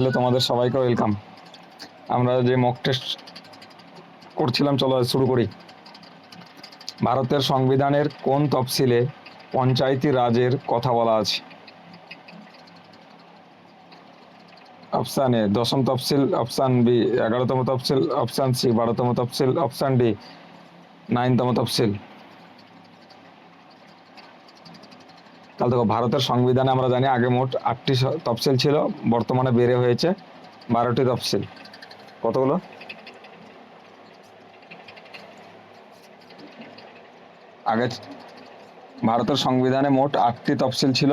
Hello, তোমাদের সবাইকে welcome. আমরা যে মক টেস্ট করছিলাম, চলো আজ শুরু করি। ভারতের সংবিধানের কোন তফসিলে পঞ্চায়েতি রাজের কথা বলা আছে? অপশান এ দশম তফসিল, অপশান বি 11তম তফসিল, অপশান সি 12তম তফসিল, অপশান ডি 9তম তফসিল। তাহলে দেখো, ভারতের সংবিধানে আমরা জানি আগে মোট 8টি তফসিল ছিল, বর্তমানে বেড়ে হয়েছে 12টি তফসিল। কতগুলো? আগে ভারতের সংবিধানে মোট 8টি তফসিল ছিল,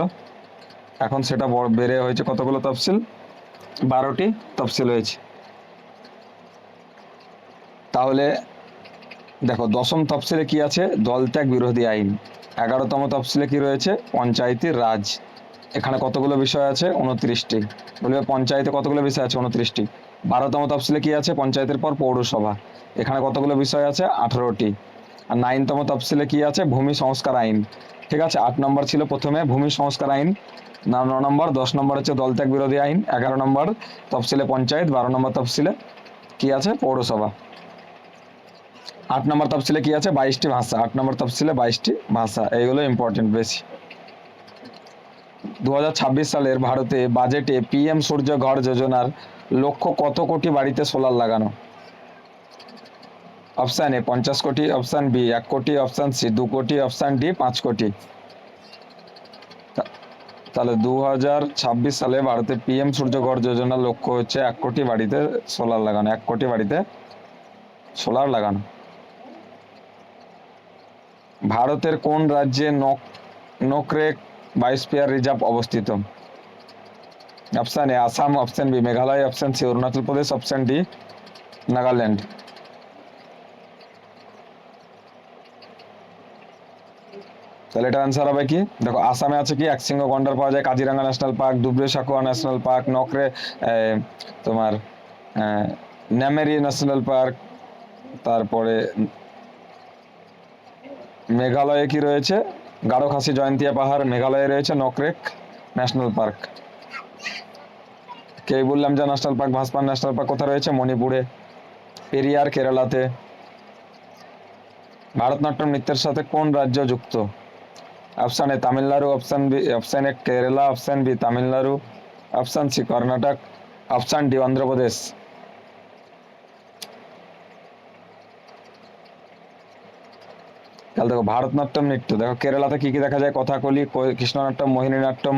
এখন সেটা বেড়ে হয়েছে কতগুলো তফসিল? 12টি তফসিল হয়েছে। তাহলে দেখো, দশম তফসিলে কি আছে? দলত্যাগ বিরোধী আইন। 11তম তফসিলে কি রয়েছে? পঞ্চায়েতি রাজ। এখানে কতগুলো বিষয় আছে? 29টি। বলবে পঞ্চায়েতে কতগুলো বিষয় আছে? 29টি। 12তম তফসিলে কি আছে? পঞ্চায়েতের পর পৌরসভা। এখানে কতগুলো বিষয় আছে? 18টি। আর 9তম তফসিলে কি আছে? ভূমি সংস্কার আইন। ঠিক আছে, 8 নম্বর ছিল প্রথমে ভূমি সংস্কার আইন, 9 নম্বর, 10 নম্বর হচ্ছে দলত্যাগ বিরোধী আইন, 11 নম্বর তফসিলে পঞ্চায়েত, 12 নম্বর তফসিলে কি আছে? পৌরসভা। 8 নম্বর তফসিলে কি আছে? 22টি ভাষা। 8 নম্বর তফসিলে 22টি ভাষা। এইগুলো ইম্পর্টেন্ট বেশি। 2026 সালের ভারতে বাজেটে পিএম সূর্য ঘর যোজনার লক্ষ্য কত কোটি বাড়িতে সোলার লাগানো? অপশান এ 50 কোটি, অপশান বি 1 কোটি, অপশান সি 2 কোটি, অপশান ডি 5 কোটি। তাহলে 2026 সালে ভারতে পিএম সূর্য ঘর যোজনার লক্ষ্য হচ্ছে 1 কোটি বাড়িতে সোলার লাগানো। 1 কোটি বাড়িতে সোলার লাগানো। ভারতের কোন রাজ্যে নোকরেক বায়োস্ফিয়ার রিজার্ভ অবস্থিত? Option A Assam, option B Meghalaya, option C Arunachal Pradesh, option D Nagaland. তাহলে এটার অ্যান্সার হবে কি? দেখো, আসামে আছে কি? একশৃঙ্গ গন্ডার পাওয়া যায়, Kaziranga national park, Dibru Saikhowa national park, তোমার নামেরি ন্যাশনাল পার্ক। তারপরে মেঘালয়ে কি রয়েছে? গারো খাসি জয়ন্তিয়া পাহাড়। মেঘালয়ে রয়েছে নকরেক ন্যাশনাল পার্ক। কে বললাম যে ন্যাশনাল পার্ক, ভাসপান ন্যাশনাল পার্ক কোথায় রয়েছে? মণিপুরে। পেরিয়ার কেরালাতে। ভারতনাট্যম নৃত্যের সাথে কোন রাজ্য যুক্ত? Option A Tamil Nadu, option A Kerala, option B Tamil Nadu, option C Karnataka, option D Andhra Pradesh. তাহলে দেখো, ভারতনাট্যম নৃত্য দেখো কেরালাতে কি কি দেখা যায়? কথাকলি, কৃষ্ণনাট্যম, মোহিনী নাট্যম।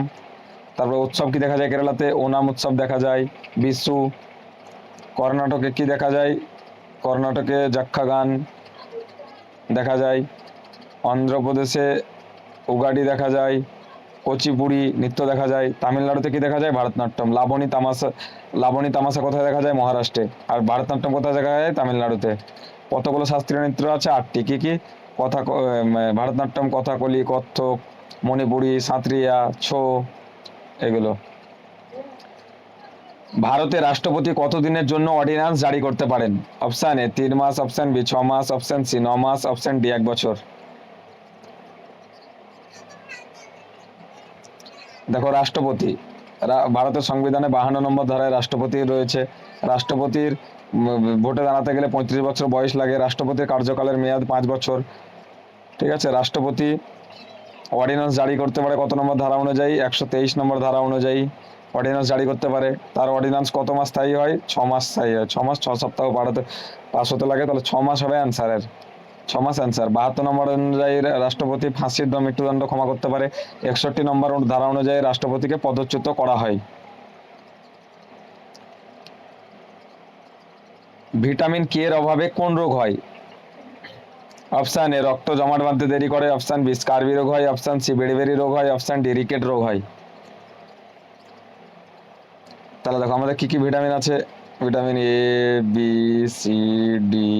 তারপর উৎসব কি দেখা যায় কেরালাতে? ওনাম উৎসব দেখা যায়, বিশু। কর্ণাটকে কি দেখা যায়? কর্ণাটকে যক্ষগান দেখা যায়। অন্ধ্রপ্রদেশে উগাডি দেখা যায়, কুচিপুড়ি নৃত্য দেখা যায়। তামিলনাড়ুতে কি দেখা যায়? ভারতনাট্যম। লাবণী তামাশা কোথায় দেখা যায়? মহারাষ্ট্রে। আর ভারতনাট্যম কোথায় দেখা যায়? তামিলনাড়ুতে। কতগুলো শাস্ত্রীয় নৃত্য আছে? 8টি। কি কি? ভারতনাট্যম, কথাকলি, কত্থক, মণিপুরি, সাঁতরিয়া, ছৌ, এগুলো। ভারতের রাষ্ট্রপতি কতদিনের জন্য অর্ডিন্যান্স জারি করতে পারেন? অপশান এ 3 মাস, অপশান বি 6 মাস, অপশান সি 9 মাস, অপশান ডি 1 বছর। দেখো, রাষ্ট্রপতি ভারতের সংবিধানে 52 নম্বর ধারায় রাষ্ট্রপতি রয়েছে। রাষ্ট্রপতির ভোটে দাঁড়াতে গেলে 35 বছর বয়স লাগে। রাষ্ট্রপতির কার্যকালের মেয়াদ 5 বছর। ঠিক আছে, রাষ্ট্রপতি অর্ডিন্যান্স জারি করতে পারে কত নম্বর ধারা অনুযায়ী? 123 নম্বর ধারা অনুযায়ী অর্ডিন্যান্স জারি করতে পারে। তার অর্ডিন্যান্স কত মাস স্থায়ী হয়? 6 মাস স্থায়ী হয়। 6 মাস 6 সপ্তাহ পাস হতে লাগে। তাহলে 6 মাস হবে অ্যান্সারের। 6 মাস অ্যান্সার। 72 নম্বর অনুযায়ী রাষ্ট্রপতি ফাঁসির মৃত্যুদণ্ড ক্ষমা করতে পারে। 61 নম্বর ধারা অনুযায়ী রাষ্ট্রপতিকে পদচ্যুত করা হয়। ভিটামিন কে এর অভাবে কোন রোগ হয়? অপশান এ রক্ত জমাট বাঁধতে দেরি করে, অপশান বি স্কারবি রোগ হয়, অপশান সি বেরিবেরি রোগ হয়, অপশান ডি রিকেট রোগ হয়। তাহলে দেখো, আমাদের কি কি ভিটামিন আছে? Vitamin A, B, C, D,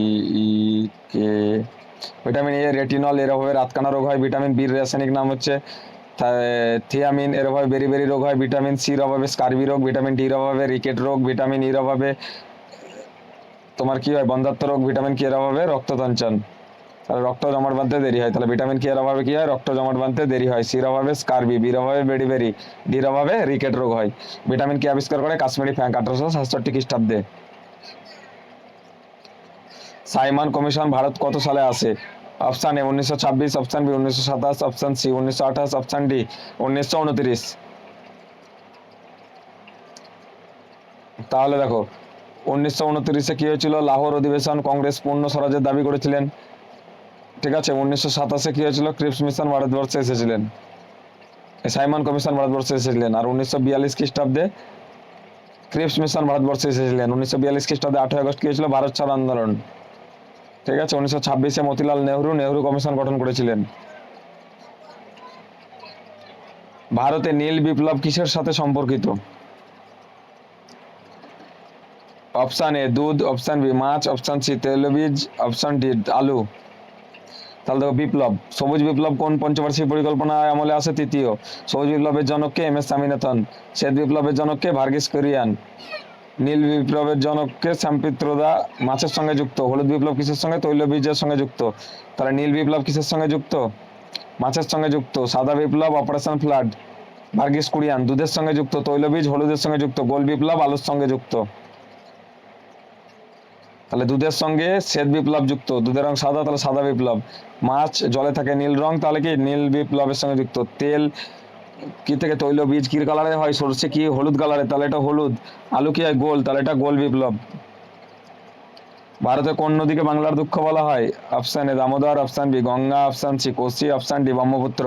E, K. Vitamin A retinol, এর অভাবে রাতকানা রোগ হয়। ভিটামিন বির রাসায়নিক নাম হচ্ছে থিয়ামিন, এর অভাবে বেরিবেরি রোগ হয়। ভিটামিন সির অভাবে স্কারবি রোগ। ভিটামিন ডির অভাবে রিকেট রোগ। ভিটামিন ইর অভাবে তোমার কি হয়? বন্ধ্যাত্ব রোগ। ভিটামিন কে এর অভাবে রক্ততঞ্চন। তাহলে রক্ত জমাট বাঁধতে দেরি হয়। তাহলে ভিটামিন কে এর অভাবে কি হয়? রক্ত জমাট বাঁধতে দেরি হয়। সির অভাবে স্কারবি, বির অভাবে বেরিবেরি, ডির অভাবে রিকেট রোগ হয়। ভিটামিন কে আবিষ্কার করে কাশ্মীরি ফ্যাঙ্ক 1867 খ্রিস্টাব্দে। সাইমন কমিশন ভারত কত সালে আসে? Option A 1926, option B 1927, option C 1928, option D 1929। তাহলে দেখো 1929-এ কি হয়েছিল? লাহোর অধিবেশন, কংগ্রেস পূর্ণ স্বরাজের দাবি করেছিলেন। ঠিক আছে। 1927-এ কি হয়েছিল? ক্রিপস মিশন ভারতবর্ষে এসেছিলেন, সাইমন কমিশন ভারতবর্ষে এসেছিলেন। আর 1942 খ্রিস্টাব্দে ক্রিপস মিশন ভারতবর্ষে এসেছিলেন। 1942 খ্রিস্টাব্দে 8ই আগস্ট কি হয়েছিল? ভারত ছাড় আন্দোলন। ঠিক আছে। 1926-এ মতিলাল নেহরু নেহরু কমিশন গঠন করেছিলেন। ভারতে নীল বিপ্লব কিসের সাথে সম্পর্কিত? অপশান এ দুধ, অপশান বি মাছ, অপশান সি তৈলবীজ, অপশান ডি আলু। তাহলে দেখো বিপ্লব, সবুজ বিপ্লব কোন পঞ্চবার্ষিক পরিকল্পনায় আমলে আসে? তৃতীয়। সবুজ বিপ্লবের জনক কে? M S Swaminathan. শ্বেত বিপ্লবের জনক কে? ভার্গিস কুরিয়ান। নীল বিপ্লবের জনক কে? শ্যামপিত্রদা। মাছের সঙ্গে যুক্ত। হলুদ বিপ্লব কিসের সঙ্গে? তৈলবীজের সঙ্গে যুক্ত। তাহলে নীল বিপ্লব কিসের সঙ্গে যুক্ত? মাছের সঙ্গে যুক্ত। সাদা বিপ্লব অপারেশন ফ্লাড, ভার্গিস কুরিয়ান। দুধের সঙ্গে যুক্ত তৈলবীজ, হলুদের সঙ্গে যুক্ত গোল বিপ্লব, আলুর সঙ্গে যুক্ত। তাহলে দুধের সঙ্গে শ্বেত বিপ্লব যুক্ত, দুধের রং সাদা, তাহলে সাদা বিপ্লব। মাছ জলে থাকে নীল রং, তাহলে কি নীল বিপ্লবের সঙ্গে যুক্ত। তেল কি থেকে? তৈল বীজ কি কালারে হয়? সরষে কি হলুদ কালারে, তাহলে এটা হলুদ। আলু কি হয়? গোল, তাহলে এটা গোল বিপ্লব। ভারতে কোন নদীকে বাংলার দুঃখ বলা হয়? Option A Damodar, option B Ganga, option C Kosi, option D Brahmaputra.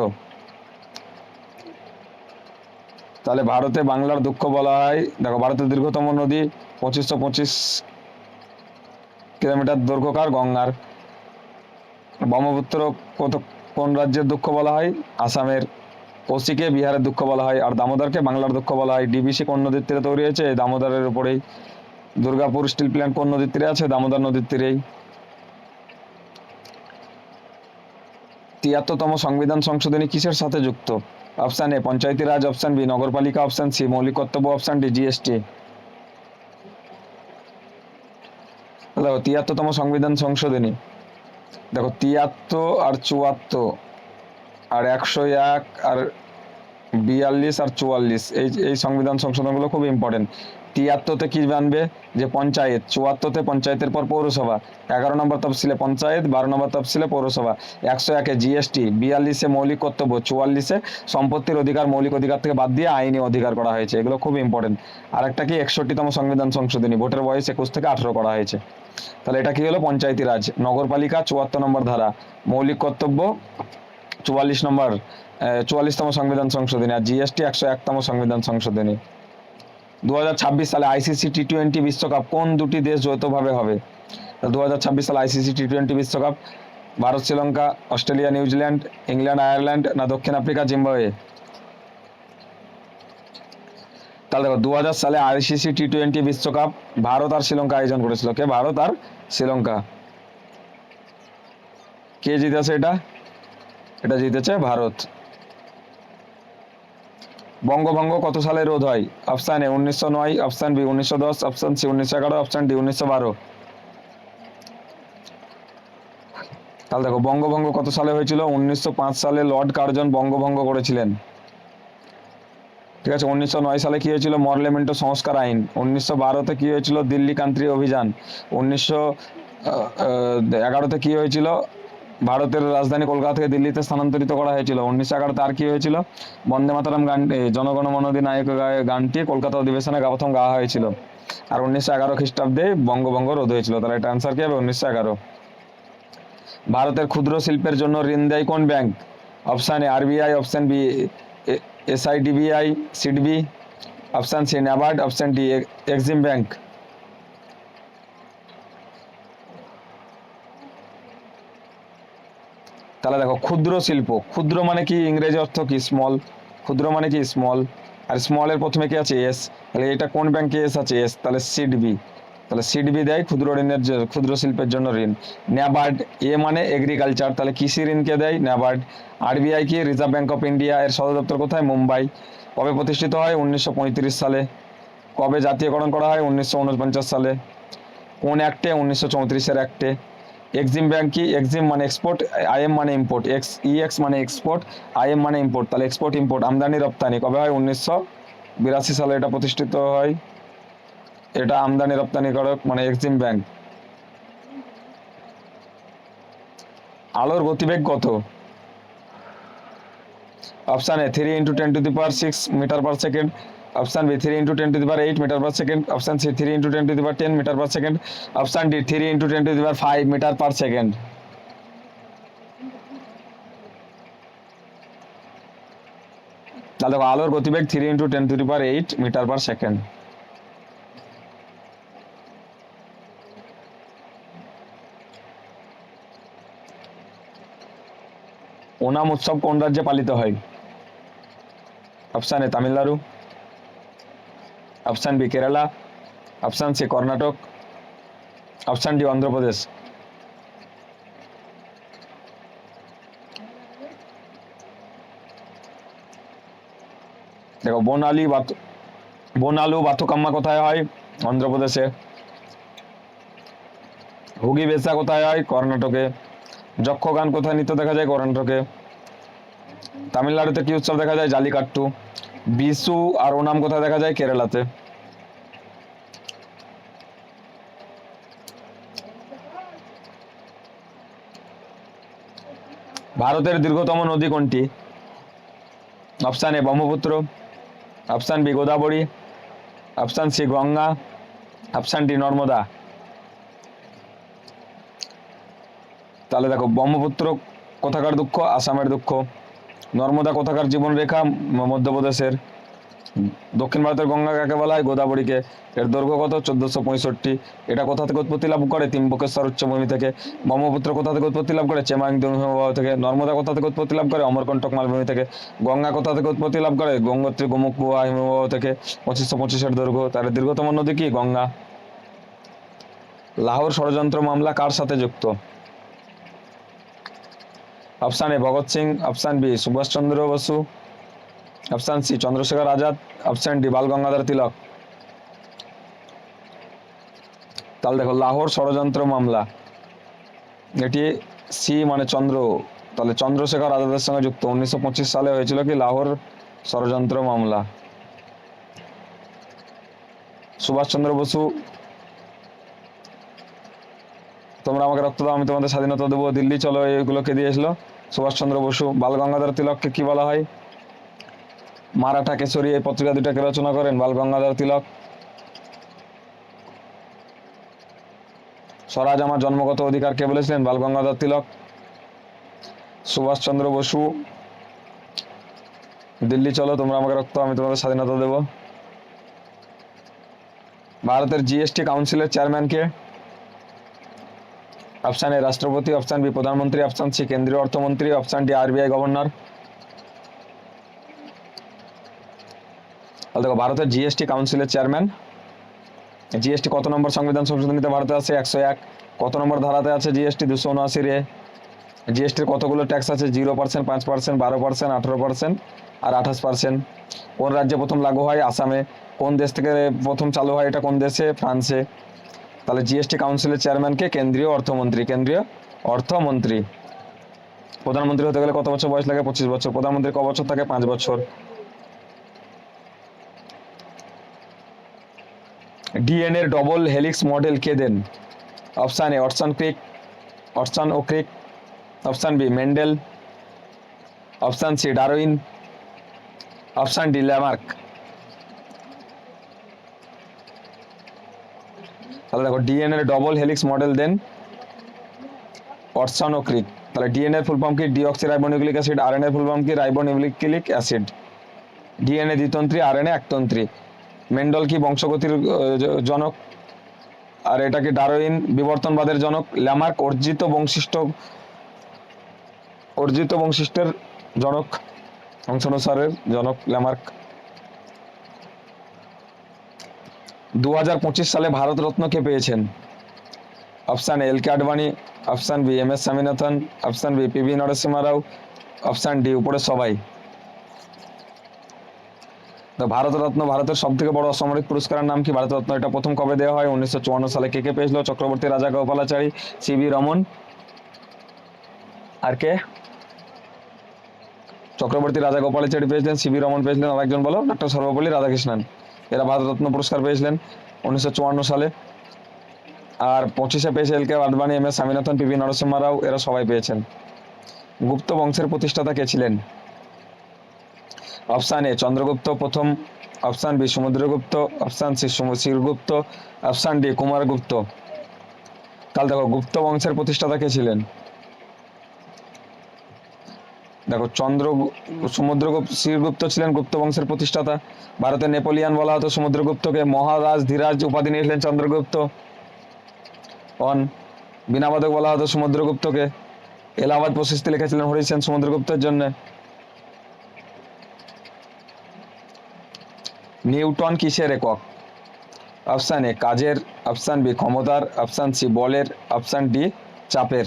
তাহলে ভারতে বাংলার দুঃখ বলা হয়, দেখো ভারতের দীর্ঘতম নদী 2525 কিলোমিটার দৈর্ঘ্যকার গঙ্গার। ব্রহ্মপুত্র কত কোন রাজ্যের দুঃখ বলা হয়? আসামের। কোসিকে বিহারের দুঃখ বলা হয়। আর দামোদরকে বাংলার দুঃখ বলা হয়। ডিবিসি কোন নদীর তীরে তৈরি হয়েছে? দামোদরের উপরেই। দুর্গাপুর স্টিল প্ল্যান্ট কোন নদীর তীরে আছে? দামোদর নদীর তীরেই। 73তম সংবিধান সংশোধনী কিসের সাথে যুক্ত? Option A panchayati raj, option B নগরপালিকা, অপশান সি মৌলিক কর্তব্য, অপশান ডি জিএসটি। দেখো 73তম সংবিধান সংশোধনী, দেখো 73 আর 74 আর 101 আর 42 আর 44, এই এই সংবিধান সংশোধনগুলো খুব ইম্পর্টেন্ট। 73তে কি জানবে? যে পঞ্চায়েত। 74তে পঞ্চায়েতের পর পৌরসভা। 11 নম্বর তফসিলে পঞ্চায়েত, 12 নম্বর তফসিলে পৌরসভা। 101-এ জিএসটি, 42-এ মৌলিক কর্তব্য, 44-এ সম্পত্তির অধিকার মৌলিক অধিকার থেকে বাদ দিয়ে আইনি অধিকার করা হয়েছে। এগুলো খুব ইম্পর্টেন্ট। আর একটা কি 61তম সংবিধান সংশোধনী, ভোটের বয়স 21 থেকে 18 করা হয়েছে। তাহলে এটা কি হলো? পঞ্চায়েতি রাজ। নগরপালিকা 74 নম্বর ধারা, মৌলিক কর্তব্য 44 নম্বর 44তম সংবিধান সংশোধনী, আর জিএসটি 101তম সংবিধান সংশোধনী। 2026 সালে আইসিসি টি-20 বিশ্বকাপ কোন দুটি দেশ যৌথভাবে হবে? 2026 সালে আইসিসি টি-20 বিশ্বকাপ Bharat, Sri Lanka, Australia, New Zealand, England, Ireland না দক্ষিণ আফ্রিকা, জিম্বাবুয়ে। তাহলে দেখো 2000 সালে আইসিসি টি-20 বিশ্বকাপ ভারত আর শ্রীলঙ্কা আয়োজন করেছিল। কে? ভারত আর শ্রীলঙ্কা। কে জিতেছে এটা? এটা জিতেছে ভারত। বঙ্গভঙ্গ কত সালে রোধ হয়? Option A 1909, option B 1910, option C 1911, option D 1912। তাহলে দেখো বঙ্গভঙ্গ কত সালে হয়েছিল? 1905 সালে লর্ড কার্জন বঙ্গভঙ্গ করেছিলেন। ঠিক আছে। 1909 সালে কি হয়েছিল? মরলেমেন্টো সংস্কার আইন। 1912-তে কি হয়েছিল? দিল্লি ক্রান্তি অভিযান। 1911-তে কি হয়েছিল? ভারতের রাজধানী কলকাতা থেকে দিল্লিতে স্থানান্তরিত করা হয়েছিল। 1911-তে আর কি হয়েছিল? বন্দে মাতরম গান, জনগণ মন অধিনায়ক গানটি কলকাতা অধিবেশনে প্রথম গাওয়া হয়েছিল। আর 1911 খ্রিস্টাব্দে বঙ্গভঙ্গ রোধ হয়েছিল। তাহলে এটা অ্যান্সার কি হবে? 1911। ভারতের ক্ষুদ্র শিল্পের জন্য ঋণ দেয় কোন bank? Option A RBI, option B SIDBI, SIDBI, option C NABARD, option D Exim bank. তাহলে দেখো ক্ষুদ্র শিল্প, ক্ষুদ্র মানে কি? ইংরেজি অর্থ কি? স্মল। ক্ষুদ্র মানে কি? স্মল। আর স্মলের প্রথমে কি আছে? এস। তাহলে এটা কোন ব্যাংকে এস আছে? এস। তাহলে সিডবি। তাহলে সিডবি দেয় ক্ষুদ্র ঋণের ক্ষুদ্র শিল্পের জন্য ঋণ। ন্যাবার্ড, এ মানে এগ্রিকালচার, তাহলে কৃষি ঋণকে দেয় ন্যাবার্ড। আরবিআই কি? রিজার্ভ ব্যাংক অফ ইন্ডিয়া, এর সদর দপ্তর কোথায়? মুম্বাই। কবে প্রতিষ্ঠিত হয়? 1935 সালে। কবে জাতীয়করণ করা হয়? 1949 সালে। কোন অ্যাক্টে? 1934-এর অ্যাক্টে। এক্সিম ব্যাংক কি? এক্সিম মানে এক্সপোর্ট, আইএম মানে ইম্পোর্ট, ইএক্স মানে এক্সপোর্ট, আইএম মানে ইম্পোর্ট। তাহলে এক্সপোর্ট ইম্পোর্ট, আমদানি রপ্তানি কবে হয়? 1982 সালে এটা প্রতিষ্ঠিত হয়। এটা আমদানি রপ্তানি করক মানে এক্সিম ব্যাংক। আলোর গতিবেগ কত? Option A 3 × 10⁶ metre per second, option B 3 × 10⁸ metre per second, option C 3 × 10⁻10 metre per second, option D 3 × 10⁵ metre per second. তাহলে দেখো আলোর গতিবেগ 3 × 10⁸ মিটার পার সেকেন্ড। ওনাম উৎসব কোন রাজ্যে পালিত হয়? Option A Tamil Nadu, option B Kerala, option C Karnataka, option D Andhra Pradesh. দেখো বনালু বাথুকাম্মা কোথায় হয়? অন্ধ্রপ্রদেশে। হুগি বেসা কোথায় হয়? কর্ণাটকে। যক্ষগান কোথায় নৃত্য দেখা যায়? কর্ণাটকে। তামিলনাড়ুতে কি উৎসব দেখা যায়? জালিকাট্টু। বিশু আর ওনাম কোথায় দেখা যায়? কেরালাতে। ভারতের দীর্ঘতম নদী কোনটি? Option A Brahmaputra, option B Godavari, option C Ganga, option D Narmada. তাহলে দেখো ব্রহ্মপুত্র কোথাকার দুঃখ? আসামের দুঃখ। নর্মদা কোথাকার জীবনরেখা? মধ্যপ্রদেশের। দক্ষিণ ভারতের গঙ্গা কাকে বলা হয়? গোদাবরীকে। এর দৈর্ঘ্য কত? 1465। এটা কোথা থেকে উৎপত্তি লাভ করে? ত্রিম্বকেশ্বর উচ্চভূমি থেকে। ব্রহ্মপুত্র কোথা থেকে উৎপত্তি লাভ করে? চেমাংদুং হিমবাহ থেকে। নর্মদা কোথা থেকে উৎপত্তি লাভ করে? অমরকন্টক মালভূমি থেকে। গঙ্গা কোথা থেকে উৎপত্তি লাভ করে? গঙ্গোত্রী গোমুখ গুহা হিমবাহ থেকে। 2525-এর দৈর্ঘ্য। তার দীর্ঘতম নদী কি? গঙ্গা। লাহোর ষড়যন্ত্র মামলা কার সাথে যুক্ত? Option A Bhagat Singh, option B Subhashchandra Bose, option C Chandrashekhar Azad, option D Bal Gangadhar Tilak. তাহলে দেখো লাহোর ষড়যন্ত্র মামলা, এটি সি মানে চন্দ্র, তাহলে চন্দ্রশেখর আজাদের সঙ্গে যুক্ত। 1925 সালে হয়েছিল কি? লাহোর ষড়যন্ত্র মামলা। সুভাষচন্দ্র বসু, তোমরা আমাকে রক্ত দাও আমি তোমাদের স্বাধীনতা দেবো, দিল্লি চলো, এগুলোকে দিয়েছিল সুভাষচন্দ্র বসু। বাল গঙ্গাধর তিলককে কি বলা হয়? মারাঠা কেশরী এই পত্রিকা দুটাকে রচনা করেন বাল গঙ্গাধর তিলক। স্বরাজ আমার জন্মগত অধিকার কে বলেছিলেন? বাল গঙ্গাধর তিলক। সুভাষচন্দ্র বসু, দিল্লি চলো, তোমরা আমাকে রক্ত আমি তোমাদের স্বাধীনতা দেব। ভারতের জিএসটি কাউন্সিলের চেয়ারম্যান কে? অপশান এ রাষ্ট্রপতি, অপশান বি প্রধানমন্ত্রী, অপশান সি কেন্দ্রীয় অর্থমন্ত্রী, অপশান ডি আরবিআই গভর্নর। তাহলে দেখো ভারতের জিএসটি কাউন্সিলের চেয়ারম্যান। জিএসটি কত নম্বর সংবিধান সংশোধনীতে ভারতে আছে? 101। কত নম্বর ধারাতে আছে জিএসটি? 279 এ। জিএসটির কতগুলো ট্যাক্স আছে? 0%, 5%, 12%, 18% আর 28%। কোন রাজ্যে প্রথম লাগু হয়? আসামে। কোন দেশ থেকে প্রথম চালু হয়? এটা কোন দেশে? ফ্রান্সে। তাহলে জিএসটি কাউন্সিলের চেয়ারম্যানকে? কেন্দ্রীয় অর্থমন্ত্রী। কেন্দ্রীয় অর্থমন্ত্রী। প্রধানমন্ত্রী হতে গেলে কত বছর বয়স লাগে? 25 বছর। প্রধানমন্ত্রী ক বছর থাকে? 5 বছর। ডিএনএ এর ডবল হেলিক্স মডেল কে দেন? অপশান এ অটসন ও Crick, option B Mendel, option C Darwin, option D Lamarck. তাহলে দেখো ডিএনএ এর ডবল হেলিক্স মডেল দেন অটসন ও ক্রিক। তাহলে ডিএনএ এর ফুল ফর্ম কি? Deoxyribonucleic acid. আরএনএ এর ফুল ফর্ম কি? Ribonucleic acid. ডিএনএ দ্বিতন্ত্রী, আরএনএ একতন্ত্রী। মেন্ডল কি? বংশগতির জনক। আর এটা কি? ডারউইন বিবর্তনবাদের জনক। ল্যামার্ক অর্জিত বংশিষ্টের জনক, বংশানুসারের জনক ল্যামার্ক। 2025 সালে ভারত রত্ন কে পেয়েছেন? Option A L K Advani, option B M S Swaminathan, option B P V Narasimha Rao, option D উপরের সবাই। তো ভারতরত্ন ভারতের সব থেকে বড় অসামরিক পুরস্কারের নাম কি? ভারতরত্ন এটা প্রথম কবে দেওয়া হয়? 1954 সালে। কে পেয়েছিল? চক্রবর্তী রাজাগোপালাচারী, সিভি রমন, আর কে? চক্রবর্তী রাজাগোপালাচারী পেয়েছিলেন, সিভি রমন পেয়েছিলেন, আর একজন বলো। ডক্টর সর্বপল্লী রাধাকৃষ্ণন। এরা ভারতরত্ন পুরস্কার পেয়েছিলেন 1954 সালে। আর 25-এ পেয়েছে L K Advani, M S Swaminathan, PV Narasimha Rao, এরা সবাই পেয়েছেন। গুপ্ত বংশের প্রতিষ্ঠাতা কে ছিলেন? অপশান এ চন্দ্রগুপ্ত প্রথম, option B Samudragupta, option C Srigupta, option D Kumaragupta. তাহলে দেখো গুপ্ত বংশের প্রতিষ্ঠাতা কে ছিলেন? দেখো সমুদ্রগুপ্ত, শিরগুপ্ত ছিলেন গুপ্ত বংশের প্রতিষ্ঠাতা। ভারতের নেপোলিয়ান বলা হতো সমুদ্রগুপ্তকে। মহারাজ ধীরাজ উপাধি নিয়েছিলেন চন্দ্রগুপ্ত। অন বিনাবাদক বলা হতো সমুদ্রগুপ্তকে। এলাহাবাদ প্রশস্তি লিখেছিলেন হরিসেন সমুদ্রগুপ্তের জন্য। নিউটন কিসের একক? অপশান এ কাজের, অপশান বি ক্ষমতার, অপশান সি বলের, অপশান ডি চাপের।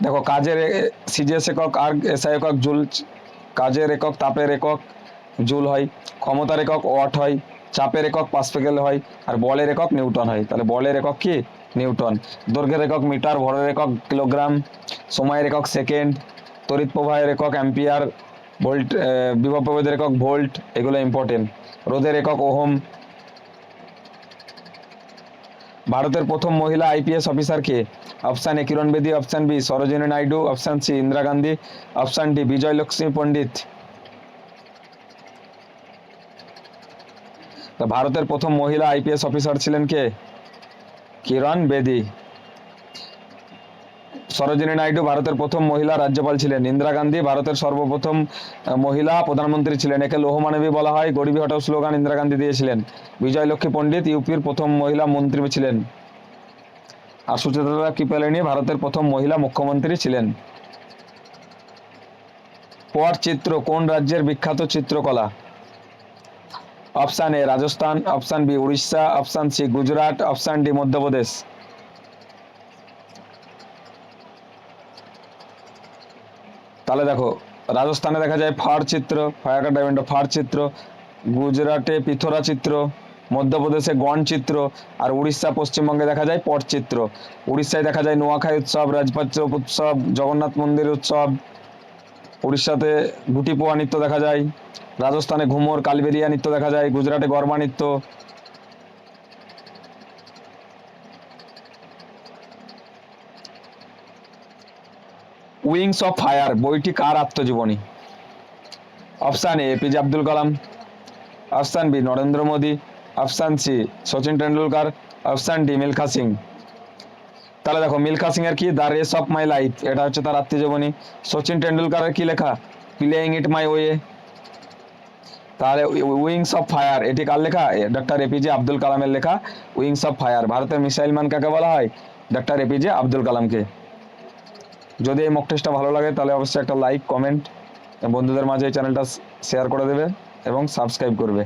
দেখো কাজের সিজিএস একক আর এসআই একক জুল। কাজের একক তাপের একক জুল হয়, ক্ষমতার একক ওয়াট হয়, চাপের একক পাসকেল হয়, আর বলের একক নিউটন হয়। তাহলে বলের একক কি? নিউটন। দৈর্ঘ্যের একক মিটার, ভরের একক কিলোগ্রাম, সময়ের একক সেকেন্ড, তড়িৎ প্রবাহের একক অ্যাম্পিয়ার, ভোল্ট বিভব প্রভেদের একক ভোল্ট, এগুলো ইম্পর্টেন্ট। রোধের একক ওহম। ভারতের প্রথম মহিলা আইপিএস অফিসার কে? Option A Kiran Bedi, option B Sarojini Naidu, option C Indira Gandhi, option D Vijaya Lakshmi Pandit. ভারতের প্রথম মহিলা আইপিএস অফিসার ছিলেন কে? কিরণ বেদী। সরোজিনী নাইডু ভারতের প্রথম মহিলা রাজ্যপাল ছিলেন। ইন্দিরা গান্ধী ভারতের সর্বপ্রথম মহিলা প্রধানমন্ত্রী ছিলেন। একে লৌহমানবী বলা হয়। গরিবী হটাও স্লোগান ইন্দিরা গান্ধী দিয়েছিলেন। বিজয় লক্ষ্মী পণ্ডিত ইউপির প্রথম মহিলা মন্ত্রী ছিলেন। আর সুচেতা কৃপালিনী ভারতের প্রথম মহিলা মুখ্যমন্ত্রী ছিলেন। পটচিত্র কোন রাজ্যের বিখ্যাত চিত্রকলা? Option A Rajasthan, option B Orissa, option C Gujarat, option D Madhya Pradesh. তাহলে দেখো রাজস্থানে দেখা যায় ফার চিত্র, ফায়াকা ডায়মন্ড ফার চিত্র, গুজরাটে পিথোরা চিত্র, মধ্যপ্রদেশে গণ চিত্র, আর উড়িষ্যা পশ্চিমবঙ্গে দেখা যায় পটচিত্র। উড়িষ্যায় দেখা যায় নোয়াখাই উৎসব, রাজপাচ্য উৎসব, জগন্নাথ মন্দির উৎসব। উড়িষ্যাতে গুটি পোয়া নৃত্য দেখা যায়। রাজস্থানে ঘুমর কালবেরিয়া নৃত্য দেখা যায়। গুজরাটে গরবা নৃত্য। উইংস অফ ফায়ার বইটি কার আত্মজীবনী? Option A APJ Abdul Kalam, option B Narendra Modi, option C Sachin Tendulkar, option D Milkha Singh. তাহলে দেখো মিলখা সিং এর কি the race of my life, এটা হচ্ছে তার আত্মজীবনী। সচিন টেন্ডুলকারের কি লেখা? Playing it my way. তাহলে উইংস অফ ফায়ার এটি কার লেখা? ডক্টর এপিজে আব্দুল কালামের লেখা উইংস অফ ফায়ার। ভারতের মিসাইল ম্যান কাকে বলা হয়? ডক্টর এপিজে আব্দুল কালামকে। যদি এই মক টেস্টটা ভালো লাগে তাহলে অবশ্যই একটা লাইক কমেন্ট বন্ধুদের মাঝে এই চ্যানেলটা শেয়ার করে দেবে এবং সাবস্ক্রাইব করবে।